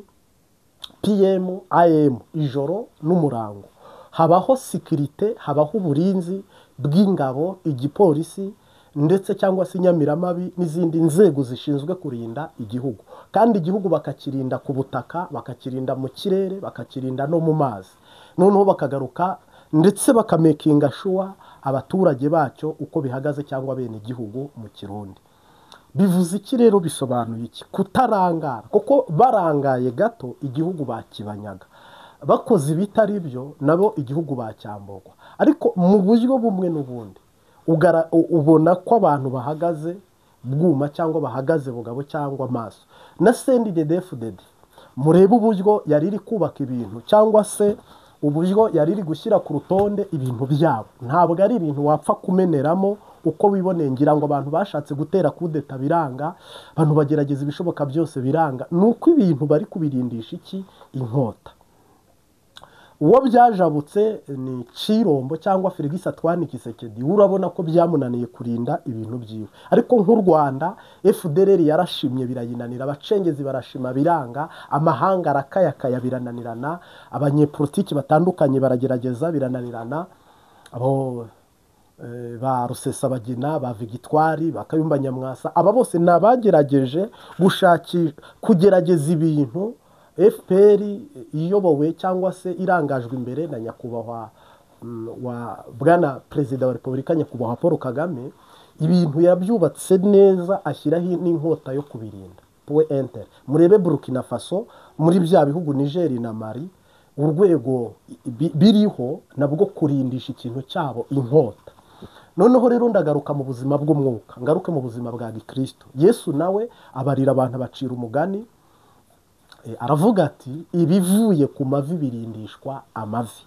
PM AM, ijoro n'umurango, habaho sikirite, habaho uburinzi bw'ingabo, igipolisi ndetse cyangwa se inyamiramabi n'izindi nzego zishinzwe kurinda igihugu. Kandi igihugu bakakirinda ku butaka, bakakirinda mu kirere, bakakirinda no mu mazi. Noneho bakagaruka ndetse bakamekinga sure abaturage bacyo uko bihagaze cyangwa bene igihugu mu Kirundi. Bivuze iki rero? Bisobanuye iki? Kutarangara. Kuko barangaye gato igihugu bakibanyaga, bakoze ibitari byo nabo igihugu bacyamburwa. Ariko mu buryo bumwe n'ubundi ubona ko abantu bahagaze bwuma cyangwa bahagaze bugabo cyangwa amaso. Na CNDD-FDD murebe uburyo yari iri kubaka ibintu, cyangwa se uburyo yari iri gushyira ku rutonde ibintu byabo. Ntabwo ari ibintu wapfa kumeneramo uko wiboneye. Ngira ngo abantu bashatse gutera kudeta biranga, abantu bagerageza ibishoboka byose biranga. Nuko ibintu bari kubirindisha iki? Inkota. uwo byajabutse ni Cirombo cyangwa Felix Antoine Tshisekedi, urabona ko byamunaniye kurinda ibintu byiwe. Ariko nk'u Rwanda FDLR yarashimye birayinanira, abacengezi barashima biranga, amahanga arakayakaya birananirana, abanyepolitiki batandukanye baragerageza birananirana, abo ba Rusesabagina, ba Victoire, ba Kayumba Nyamwasa, aba bose nabagerageje gushakira kugerageza ibintu FPR iyobowe cyangwa se irangajwe imbere na nyakubahwa wa bwana perezida wa Repubulika nyakubahwa Paul Kagame, ibintu yabyubatse neza ashyiraho n'inkota yo kubirinda. Murebe Burkina Faso, muri bya bihugu Niger na Mali, urwego biriho nabwo kurindisha ikintu cyabo inkota. Noneho rero ndagaruka mu buzima bw'umwuka, ngaruke mu buzima bwa Gikristo. Yesu nawe abarira abantu bacira umugani, aravuga ati ibivuye ku mavi birindishwa amavi.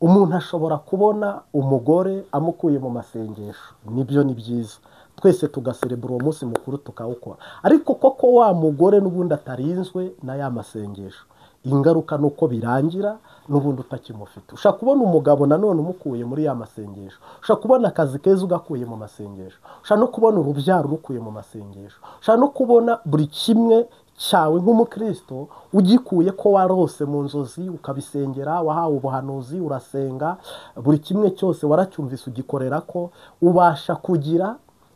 Umuntu ashobora kubona umugore amukuye mu masengesho, nibyo ni byiza, twese tugaserebura uwo munsi mukuru tukawukora. Ariko koko wa mugore n'ubundi atarinzwe na ya masengesho, ingaruka nuko birangira n'ubundi utakimufite. Ushaka kubona umugabo nanone umukuye muri ya masengesho, ushaka kubona akazi keza ugakuye mu masengesho, ushaka no kubona urubyaro urukuye mu masengesho, ushaka no kubona buri kimwe cyawe nk'umukristo ugikuye ko warose mu nzozi ukabisengera, wahawe ubuhanuzi urasenga, buri kimwe cyose waracyumvise ugikorera ko ubasha kugira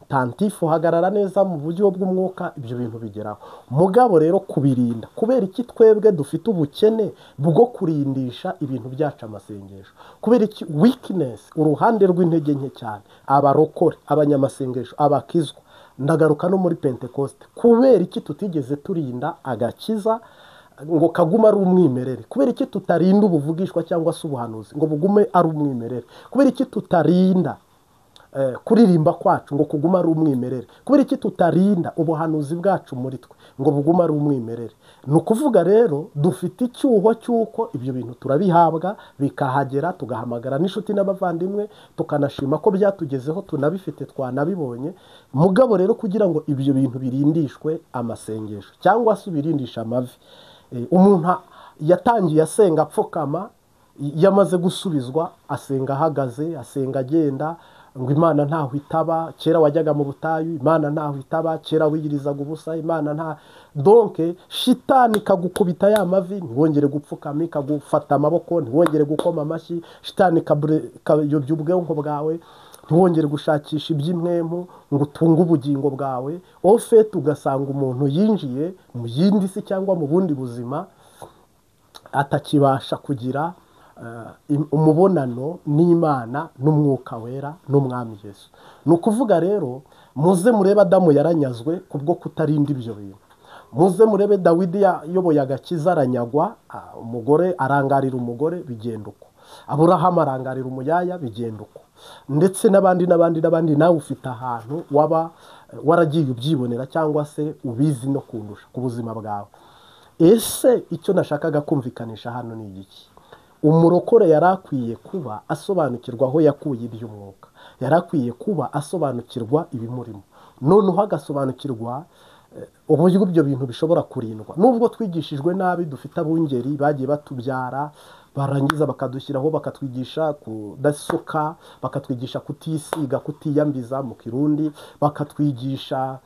tantifu, uhagarara neza mu buryo bw'umwuka, ibyo bintu bigeraho. Mugabo rero kubirinda, kubera iki twebwe dufite ubukene bwo kurindisha ibintu byacu amasengesho? Kubera iki weakness, uruhande rw'intege nke cyane, abarokore, abanyamasengesho, abakizwa, ndagaruka no muri Pentecoste, kubera iki tutigeze turinda agakiza ngo kaguma ari umwimerere? Kubera iki tutarinda ubuvugishwa cyangwa se ubuhanuzi ngo bugume ari umwimerere? Kubera iki tutarinda kuririmba kwacu ngo kuguma ari umwimerere? Kubera iki tutarinda ubuhanuzi bwacu muri twe ngo buguma ari umwimerere? Ni ukuvuga rero dufite icyuho cy'uko ibyo bintu turabihabwa bikahagera, tugahamagara n'inshuti n'abavandimwe tukanashima ko byatugezeho, tunabifite, twanabibonye. Mugabo rero kugira ngo ibyo bintu birindishwe amasengesho cyangwa se birindisha amavi, umuntu yatangiye asenga apfukama, yamaze gusubizwa asenga ahagaze, asenga agenda, ngo Imana ntaho itaba. Kera wajyaga mu butayu, Imana ntaho itaba. Kera wiyirizaga ubusa, Imana nta. Donc shitani kagukubita ya mavi, ntiwongere gupfukama, kagufata amaboko, ntiwongere gukoma amashyi. Shitani kayobya ubwonko bwawe, ntiwongere gushakisha iby'imwemu ngo utunge ubugingo bwawe. Ofete ugasanga umuntu yinjiye mu yindi si cyangwa mu bundi buzima, atakibasha kugira umubonano n'Imana n'umwuka wera n'umwami Yesu. Ni ukuvuga rero muze murebe Adamu yaranyazwe kubwo kutarinda ibyo bintu. Muze murebe Dawidi yayoboye agakiza aranyagwa, umugore arangarira umugore, bigenda uko. Aburahamu arangarira umuyaya, bigenda uko. Ndetse n'abandi nawe ufite ahantu waba waragiye ubyibonera cyangwa se ubizi no kundusha ku buzima bwawe. Ese icyo nashakaga kumvikanisha hano ni iki? Umurokore yarakwiye kuba asobanukirwa aho yakuye iby'umwuka, yarakwiye kuba asobanukirwa ibimurimo, noneho agasobanukirwa uburyo ibyo bintu bishobora kurindwa. Nubwo twigishijwe nabi, dufite abungeri bagiye batubyara, barangiza bakadushyiraho bakatwigisha kudasuka, bakatwigisha kutisiga, kutiyambiza mu Kirundi, bakatwigisha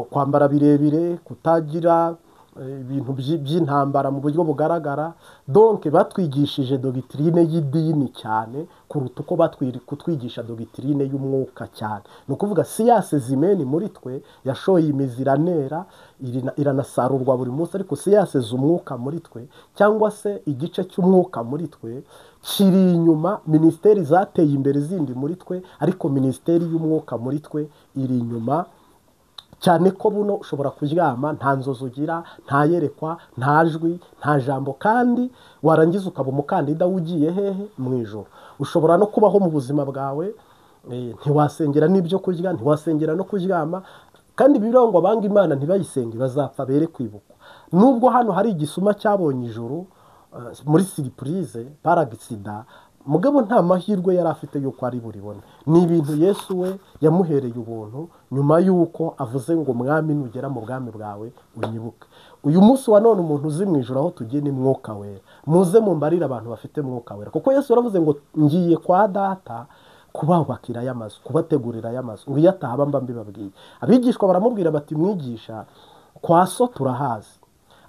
kwambara birebire, kutagira ibintu by'intambara mu buryo bugaragara. Donc batwigishije dogitrine y'idini cyane kuruta uko kutwigisha dogitrine y'umwuka cyane. Ni ukuvuga siyanse zimeni muri twe yashoye imizi iranera, iranasarurwa buri munsi, ariko siyanse z'umwuka muri twe cyangwa se igice cy'umwuka muri twe kiri inyuma. Minisiteri zateye imbere zindi muri twe, ariko minisiteri y'umwuka muri twe iri inyuma cyane. Ko buno ushobora kuryama nta nzozi ugira, nta yerekwa, nta jwi, nta jambo, kandi warangiza ukaba umukandida ugiye hehe? Mu ijoro. Ushobora no kubaho mu buzima bwawe, ntiwasengera n'ibyo kurya, ntiwasengera no kuryama, kandi bivuga ngo abanga Imana ntibayisenge bazapfa bere kwibukwa. Nubwo hano hari igisuma cyabonye ijoro muri surprise paragisida, mugabo nta mahirwe yari afite yuko ari buribone. Ni ibintu Yesu we yamuhereye ubuntu nyuma yuko avuze ngo mwami nugera mu bwami bwawe unyibuke. Uyu munsi wa none umuntu uzi mu ijuru aho tugiye ni Mwuka Wera. Muze mumbarire abantu bafite Mwuka Wera, kuko Yesu yaravuze ngo ngiye kwa data kububakira y'amazu, kubategurira y'amazu, ngo iyo atahaba mba mbibabwiye. Abigishwa baramubwira bati mwigisha, kwa so turahazi,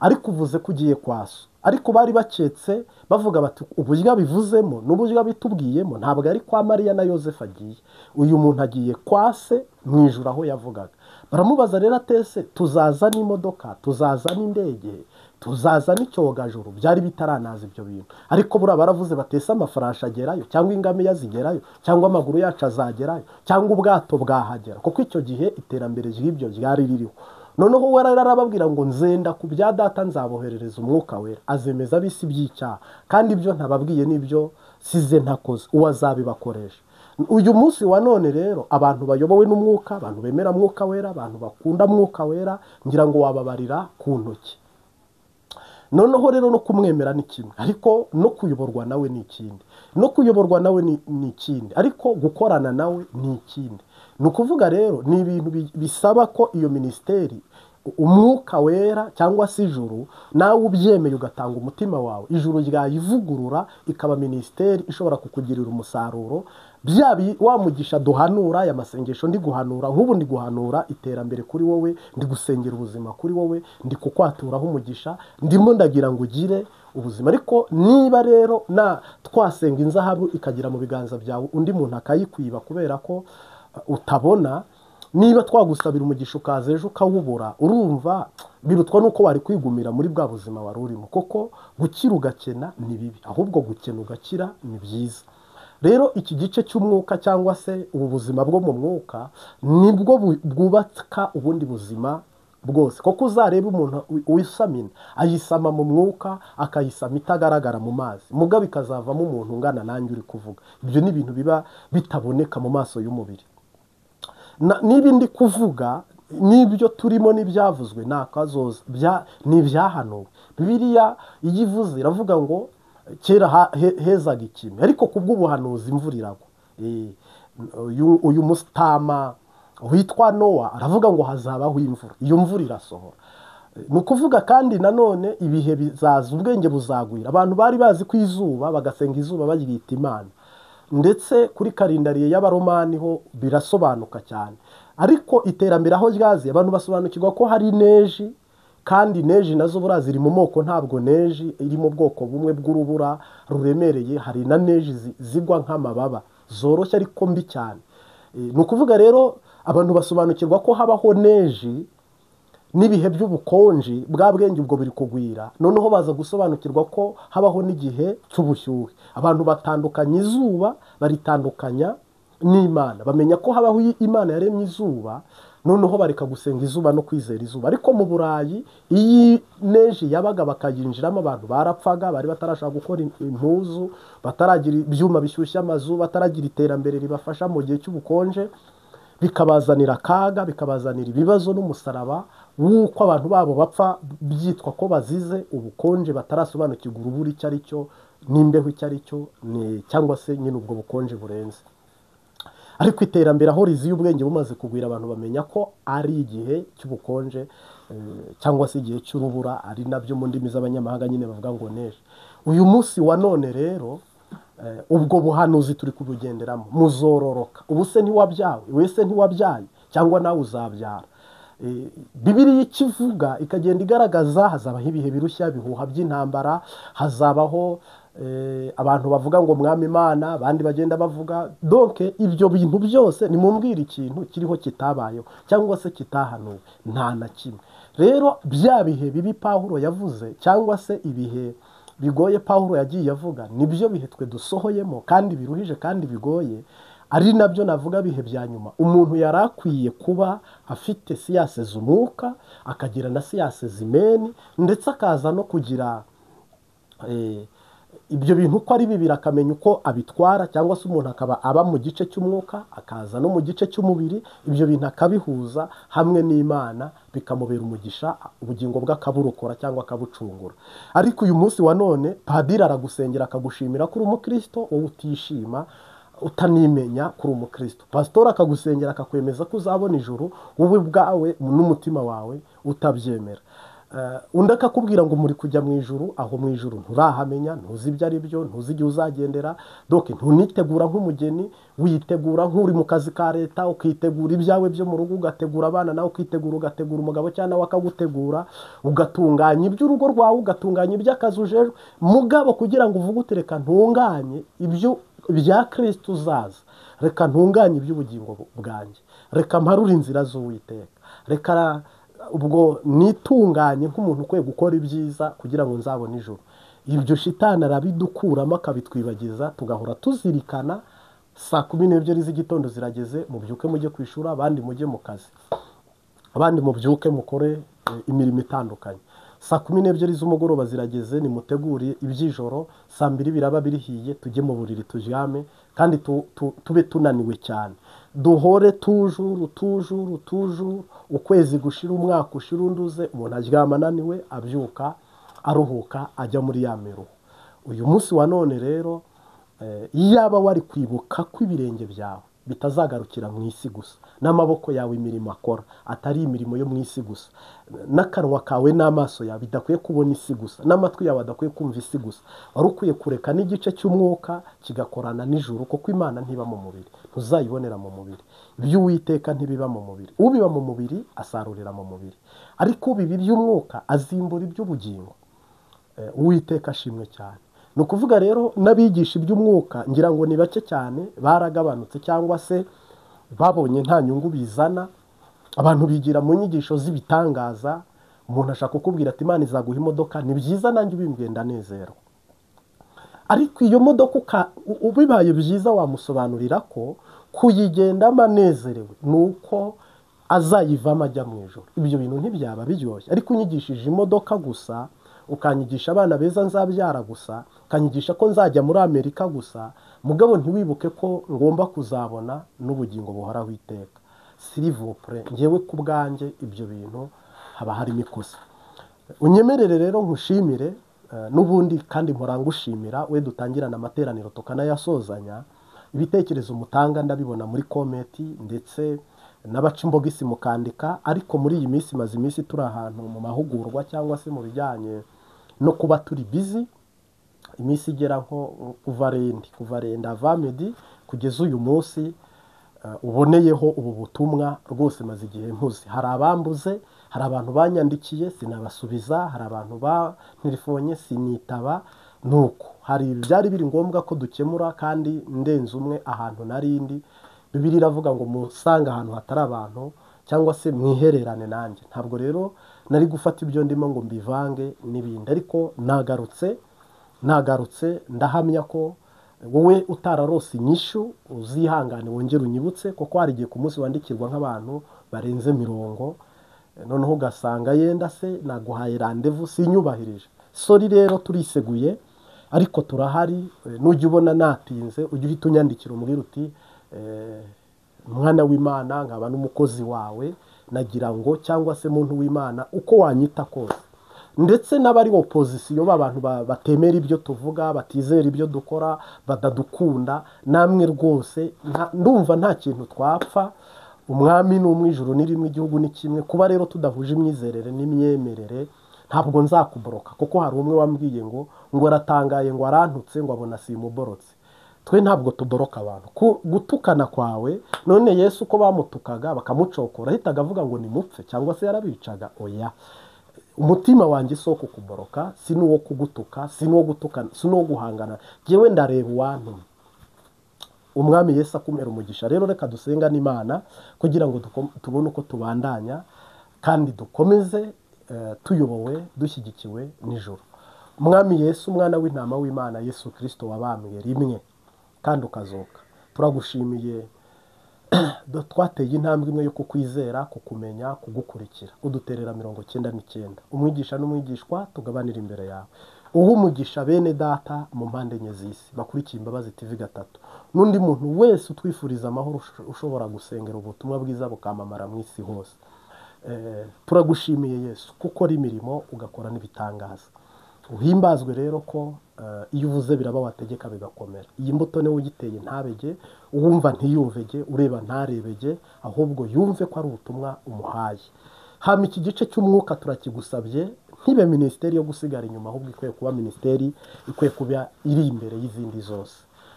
ariko uvuze ko ugiye kwa so. Ariko bari baketse bavuga bati uburyo abivuzemo n'uburyo abitubwiyemo ntabwo ari kwa Mariya na Yosefu agiye, uyu muntu agiye kwa se mu ijuru aho yavugaga. Baramubaza rero atese tuzaza n'imodoka, tuzaza n'indege, tuzaza n'icyogajuru, byari bitaranaza ibyo bintu. Ariko buriya baravuze batese amafarashi agerayo, cyangwa ingamiya zigerayo, cyangwa amaguru yacu azagerayo, cyangwa ubwato bwahagera, kuko icyo gihe iterambere ry'ibyo ryari ririho. Noneho we arababwira ngo nzenda ku bya data nzaboherereza Umwuka Wera azemeza ab'isi by'icyaha, kandi ibyo ntababwiye n'ibyo size ntakoze, uwo azabibakoresha. Uyu munsi wa none rero abantu bayobowe n'umwuka, abantu bemera Mwuka Wera, abantu bakunda Mwuka Wera, ngira ngo wababarira ku ntoki. Noneho rero no kumwemera ni kimwe, ariko no kuyoborwa nawe ni ikindi. No kuyoborwa nawe ni ikindi, ariko gukorana nawe ni ikindi. Ni ukuvuga rero ni ibintu bisaba ko iyo minisiteri, Umwuka Wera cyangwa se ijuru, nawe ubyemeye ugatanga umutima wawe, ijuru ryayivugurura ikaba minisiteri ishobora kukugirira umusaruro. Wa mugisha duhanura, aya masengesho ndi guhanura, nk'ubu ndi guhanura iterambere kuri wowe, ndi gusengera ubuzima kuri wowe, ndi kukwaturaho umugisha, ndimo ndagira ngo ugire ubuzima. Ariko niba rero twasenga inzahabu ikagera mu biganza byawe, undi muntu akayikwiba kubera ko utabona, niba twagusabira umugisha ukaza ejo ukawubura, urumva birutwa nuko wari kwigumira muri bwa buzima wari urimo. Koko gukira ugakena ni bibi, ahubwo gukena ugakira ni byiza. Rero iki gice cy'umwuka cyangwa se ubu buzima bwo mu mwuka nibwo bwubaka ubundi buzima bwose. Koko uzareba umuntu wisamina ayisama mu mwuka, akayisama itagaragara mu mazi, mugabo ikazavamo umuntu ungana nanjye uri kuvuga. Ibyo ni ibintu biba bitaboneka mu maso y'umubiri. N'ibindi kuvuga n'ibyo turimo n'ibyavuzwe ni akazoza, ni ibyahanuwe. Bibiliya iyo ivuze iravuga ngo kera hezaga ikime, ariko kubw'ubuhanuzi imvura iragwa. Uyu musitama witwa Nowa aravuga ngo hazabaho imvura, iyo mvura irasohora. Ni ukuvuga kandi nanone ibihe bizaza, ubwenge buzagwira. Abantu bari bazi ko izuba, bagasenga izuba baryita imana, ndetse kuri karindariye y'Abaromani ho birasobanuka cyane. Ariko iterambere aho ryaziye, abantu basobanukirwa ko hari neji, kandi neji nazo buriya ziri mu moko, ntabwo neji iri mu bwoko bumwe bw'urubura ruremereye. Hari na neji zigwa nk'amababa, zoroshye ariko mbi cyane. Ni ukuvuga rero abantu basobanukirwa ko habaho neji n'ibihe by'ubukonje, bwa bwenge ubwo biri kugwira. Noneho baza gusobanukirwa ko habaho n'igihe cy'ubushyuhe. Abantu batandukanya izuba, baritandukanya n'Imana, bamenya ko habaho Imana yaremye izuba, noneho bareka gusenga izuba no kwizera izuba. Ariko mu Burayi iyi neji yabaga bakayinjiramo, abantu barapfaga, bari batarashaka gukora impuzu, bataragira ibyuma bishyushya amazu, bataragira iterambere ribafasha mu gihe cy'ubukonje, bikabazanira akaga, bikabazanira ibibazo n'umusaraba w'uko abantu babo bapfa byitwa ko bazize ubukonje, batarasobanukirwa urubura icyo ari cyo n'imbeho icyo ari cyo, cyangwa se nyine ubwo bukonje burenze. Ariko iterambere aho riziye, ubwenge bumaze kugwira, abantu bamenya ko ari igihe cy'ubukonje cyangwa se igihe cy'urubura, ari nabyo mu ndimi z'abanyamahanga nyine bavuga ngo neje. Uyu munsi wa none rero ubwo buhanuzi turi kubugenderamo, muzororoka. Ubu se ntiwabyawe, wese ntiwabyaye, cyangwa nawe uzabyara. Bibiliya ikivuga ikagenda igaragaza hazabaho ibihe birushya, bihuha by'intambara, hazabaho abantu bavuga ngo mwami Imana, abandi bagenda bavuga. Donc ibyo bintu byose nimumbwira ikintu kiriho kitabayeho cyangwa se kitahanuwe, nta na kimwe. Rero bya bihe bibi Pawulo yavuze, cyangwa se ibihe bigoye Pawulo yagiye avuga, nibyo bihe twe dusohoyemo, kandi biruhije kandi bigoye, ari nabyo navuga bihe bya nyuma. Umuntu yari akwiye kuba afite siyanse z'umwuka, akagira na siyanse z'imeni, ndetse akaza no kugira ibyo bintu uko ari bibiri akamenya uko abitwara, cyangwa se umuntu akaba aba mu gice cy'umwuka akaza no mu gice cy'umubiri, ibyo bintu akabihuza hamwe n'Imana bikamubera umugisha, ubugingo bwe akaburokora cyangwa akabucungura. Ariko uyu munsi wa none padiri aragusengera akagushimira ko uri umukristo, wowe utishima utanimenya kuri umukristo. Pastor akagusengera akakwemeza ko uzabona ijuru, wowe bwawe n'umutima wawe utabyemera. Undi akakubwira ngo muri kujya mu ijuru, aho mu ijuru nturahamenya, ntuzi ibyo ari byo, ntuzi igihe uzagendera, donc ntunitegura nk'umugeni, witegura nk'uri mu kazi ka leta, ukitegura ibyawe byo mu rugo, ugategura abana nawe ukitegura, ugategura umugabo cyangwa nawe akagutegura, ugatunganya iby'urugo rwawe, ugatunganya iby'akazi ujejwe. Mugabo kugira ngo uvuge utereka ntunganye ibyo bya Kristo uzaza, reka ntunganye iby'ubugingo bwanjye, reka mparure inzira z'Uwiteka, reka ubwo nitunganye nk'umuntu ukwiye gukora ibyiza kugira ngo nzabone ijuru. Ibyo shitani arabidukuramo akabitwibagiza, tugahora tuzirikana 12:00 z'igitondo zirageze, mubyuke mujye kwishura, abandi mujye mu kazi, abandi mubyuke mukore imirimo itandukanye. 12:00 z'umugoroba zirageze, nimutegure iby'ijoro, 2:00 biraba birihiye, tujye mu buriri turyame, kandi tube tunaniwe cyane, duhore tujuru, ukwezi gushira, umwaka ushira, unduze, umuntu aryama ananiwe, abyuka aruhuka, ajya muri ya miruho. Uyu munsi wa none rero yaba wari kwibuka ko ibirenge byawe bitazagarukira mu isi gusa, n'amaboko yawe imirimo akora atari imirimo yo mu isi gusa, n'akanwa kawe n'amaso yawe bidakwiye kubona isi gusa, n'amatwi yawe adakwiye kumva isi gusa, wari ukwiye kureka n'igice cy'umwuka kigakorana n'ijuru, kuko Imana ntiba mu mubiri, ntuzayibonera mu mubiri. Iby'Uwiteka ntibiba mu mubiri, ubiba mu mubiri asarurira mu mubiri, ariko ubiba iby'umwuka azimbura iby'ubugingo. Uwiteka ashimwe cyane. Ni ukuvuga rero n'abigisha iby'umwuka ngira ngo ni bake cyane, baragabanutse cyangwa se babonye nta nyungu bizana. Abantu bigira mu nyigisho z'ibitangaza, umuntu ashaka kukubwira ati Imana izaguha imodoka, ni byiza nanjye ubimbwiye ndanezerwa, ariko iyo modoka ubibaye byiza wamusobanurira ko kuyigendamo anezerewe nuko azayivamo ajya mu ijoro. Ibyo bintu ntibyaba biryoshye. Ariko unyigishije imodoka gusa, ukanyigisha abana beza nzabyara gusa, ukanyigisha ko nzajya muri Amerika gusa, mugabo ntiwibuke ko ngomba kuzabona n'ubugingo buhoraho iteka. S'il vous plaît, ngewe ku bwanjye ibyo bintu haba harimo ikosa. Unyemerere rero nkushimire, n'ubundi kandi mporangushimira, we dutangirana amateraniro tukanayasozanya. Ibitekerezo mutanga ndabibona muri komenti, ndetse n'abaca imbogisi mukandika, ariko muri iyi minsi maze iminsi turi ahantu mu mahugurwa cyangwa se mu bijyanye no kuba turi busy, iminsi igera nko kuva renda vamedi kugeza uyu munsi uboneyeho ubu butumwa rwose maze igihe mpuze. Hari abambuze, hari abantu banyandikiye sinabasubiza, hari abantu bantelefonye sinitaba, nuko hari byari biri ngombwa ko dukemura, kandi ndenze umwe ahantu narindi. Bibiliya iravuga ngo musanga ahantu hatari abantu, cyangwa se mwihererane nanjye. Ntabwo rero nari gufata ibyo ndimo ngo mbivange n'ibindi, ariko nagarutse ndahamya ko wowe utararose inyishu uzihangane wongere unyibutse, kuko hari igihe ku munsi wandikirwa nk'abantu barenze 40, noneho ugasanga yenda se naguhaye randevu sinyubahirije. Sori rero turiseguye, ariko turahari. Nujya ubona natinze ujye uhita unyandikira umbwira uti mwana w'Imana nkaba n'umukozi wawe, nagira ngo, cyangwa se muntu w'Imana uko wanyita kose. Ndetse n'abari opozisiyo, b'abantu batemera ibyo tuvuga, batizera ibyo dukora, badadukunda, namwe rwose ndumva nta kintu twapfa. Umwami ni umwe, ijuru ni rimwe, igihugu ni kimwe. Kuba rero tudahuje imyizerere n'imyemerere ntabwo nzakuboroka, kuko hari umwe wambwiye ngo aratangaye, ngo arantutse, ngo abona simuborotse. Twe ntabwo tuboroka abantu. Gutukana kwawe, none Yesu uko bamutukaga bakamucokora ahitaga avuga ngo ni mupfe, cyangwa se yarabicaga? Oya, umutima wanjye si uwo kukuboroka, si n'uwo kugutuka, si n'uwo gutukana, si n'uwo guhangana. Jyewe ndareba uwantumye. Umwami Yesu akumera umugisha. Rero reka dusenga n'Imana kugira ngo tubone uko tubandanya, kandi dukomeze tuyobowe, dushyigikiwe n'ijuru. Umwami Yesu, umwana w'intama w'Imana, Yesu Kristo wabambwe rimwe kandi ukazuka, turagushimiye twateye intambwe imwe yo kukwizera, kukumenya, kugukurikira. Uduterera 99. Umwigisha n'umwigishwa tugabanira imbere yawe. Uha umugisha bene data mu mpande enye z'isi bakurikiye Imbabazi TV 3, n'undi muntu wese utwifuriza amahoro ushobora gusengera ubutumwa bwiza bukamamara mu isi hose. Turagushimiye Yesu kuko ari imirimo ugakora n'ibitangaza. Uhimbazwe rero ko iyo uvuze biraba, wategeka bigakomera. Iyi mbuto niwe ugiteye ntabege, uwumva ntiyumvege, ureba ntarebege, ahubwo yumve ko ari ubutumwa umuhaye. Hama iki gice cy'umwuka turakigusabye, ntibe minisiteri yo gusigara inyuma, ahubwo ikwiye kuba minisiteri, ikwiye kuba iri imbere y'izindi zose.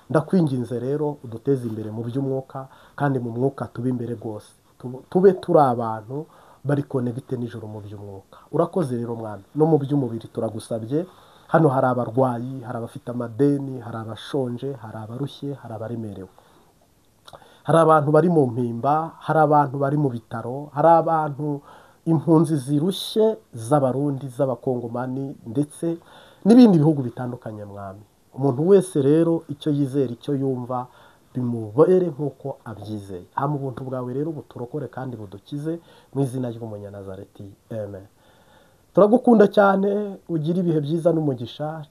Ndakwinginze rero uduteze imbere mu by'umwuka, kandi mu mwuka tube imbere rwose, tube turi abantu bari konegite nijoro mu by'umwuka. Urakoze rero Mwami. No mu by'umubiri turagusabye, hano hari abarwayi, hari abafite amadeni, hari abashonje, hari abarushye, hari abaremerewe, hari abantu bari mu mpimba, hari abantu bari mu bitaro, hari abantu impunzi zirushye z'abarundi, z'abakongomani, ndetse n'ibindi bihugu bitandukanye Mwami. Umuntu wese rero icyo yizera, icyo yumva bimubere nk'uko abyizeye. Hama ubuntu bwawe rero buturokore kandi budukize mu izina ry'Umunyanazareti. Amen. Turagukunda cyane, ugira ibihe byiza n'umugisha.